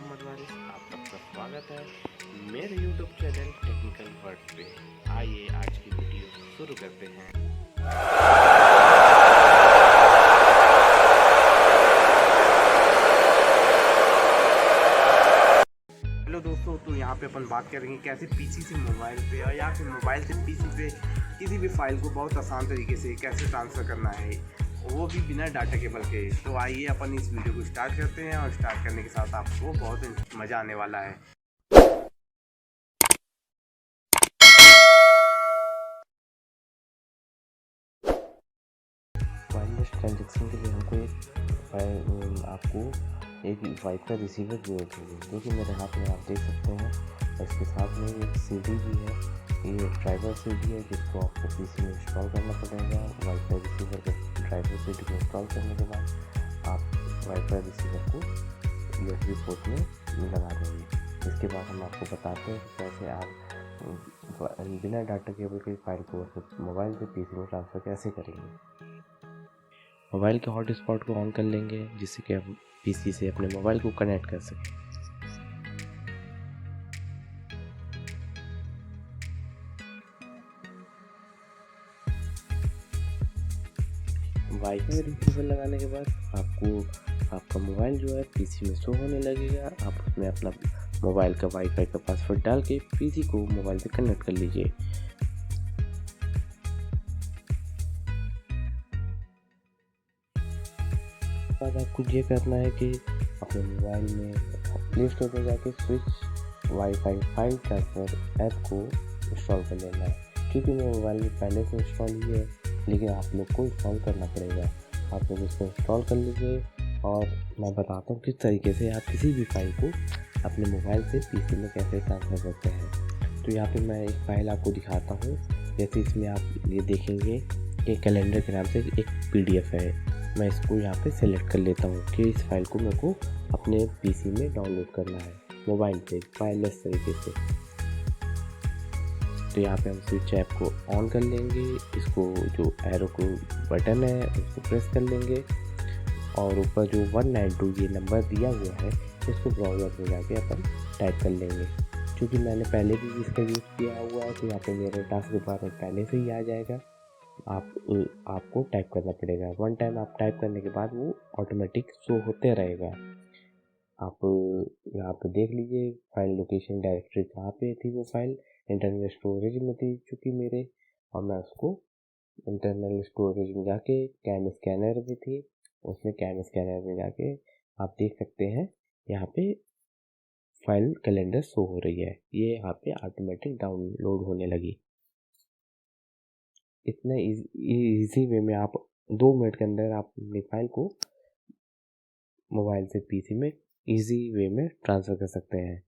मोहम्मद वारिस, आप सबका स्वागत है मेरे YouTube चैनल टेक्निकल वर्ड पे। आइए आज की वीडियो शुरू करते हैं। हेलो दोस्तों, तो यहाँ पे अपन बात करेंगे कैसे पीसी से मोबाइल पे या फिर मोबाइल से पीसी पे किसी भी फाइल को बहुत आसान तरीके से कैसे ट्रांसफ़र करना है, वो भी बिना डाटा केबल के। तो आइए अपन इस वीडियो को स्टार्ट करते हैं, और स्टार्ट करने के साथ आपको बहुत मज़ा आने वाला है। वायरलेस ट्रांजैक्शन के लिए आपको एक वाईफाई रिसीवर जरूरत होगी, जो कि मेरे हाथ में आप देख सकते हैं। और इसके साथ में एक सीडी भी है, ये ड्राइवर सीडी है जिसको आपको पीसी में इंस्टॉल करना पड़ेगा। वाईफाई रिसीवर के ड्राइवर सीडी को इंस्टॉल करने के बाद आप वाईफाई रिसीवर को यूएसबी पोर्ट में लगा देंगे। इसके बाद हम आपको बताते हैं कि कैसे आप बिना डाटा केबल की फाइल को मोबाइल से पीसी में ट्रांसफ़र कैसे करेंगे। मोबाइल के हॉटस्पॉट को ऑन कर लेंगे, जिससे कि हम पीसी से अपने मोबाइल को कनेक्ट कर सकें। वाईफाई रिसीवर लगाने के बाद आपको आपका मोबाइल जो है पीसी में शो होने लगेगा। आप उसमें अपना मोबाइल का वाईफाई का पासवर्ड डाल के पीसी को मोबाइल से कनेक्ट कर लीजिए। बाद आपको ये करना है कि अपने मोबाइल में प्ले स्टोर में जाके switch wifi file transfer app को इंस्टॉल कर लेना है। क्योंकि मेरे मोबाइल में पहले से इंस्टॉल ही है, लेकिन आप लोग को इंस्टॉल करना पड़ेगा। आप लोग इसको इंस्टॉल कर लीजिए, और मैं बताता हूँ किस तरीके से आप किसी भी फाइल को अपने मोबाइल से पीसी में कैसे ट्रांसफ़र करते हैं। तो यहाँ पे मैं एक फ़ाइल आपको दिखाता हूँ। जैसे इसमें आप ये देखेंगे कि कैलेंडर के नाम से एक पीडीएफ है। मैं इसको यहाँ पे सेलेक्ट कर लेता हूँ कि इस फाइल को मेरे को अपने पीसी में डाउनलोड करना है मोबाइल पे वायरलेस तरीके से। तो यहाँ पे हम स्विच ऐप को ऑन कर लेंगे। इसको जो एरो को बटन है उसको प्रेस कर लेंगे, और ऊपर जो 192 ये नंबर दिया हुआ है इसको ब्राउज़र में जाके अपन टाइप कर लेंगे। क्योंकि मैंने पहले भी इसका यूज़ किया हुआ है, तो यहाँ पे मेरे टास्क बार पहले से ही आ जाएगा। आपको टाइप करना पड़ेगा। वन टाइम आप टाइप करने के बाद वो ऑटोमेटिक शो होते रहेगा। आप यहाँ पे देख लीजिए फाइल लोकेशन डायरेक्टरी कहाँ पे थी। वो फाइल इंटरनल स्टोरेज में थी चूँकि मेरे, और मैं उसको इंटरनल स्टोरेज में जाके कैम स्कैनर भी थी, उसमें कैम स्कैनर में जाके आप देख सकते हैं यहाँ पे फाइल कैलेंडर शो हो रही है। ये यहाँ पे ऑटोमेटिक डाउनलोड होने लगी। इतने इजी वे में आप 2 मिनट के अंदर आप अपनी फाइल को मोबाइल से पीसी में इजी वे में ट्रांसफ़र कर सकते हैं।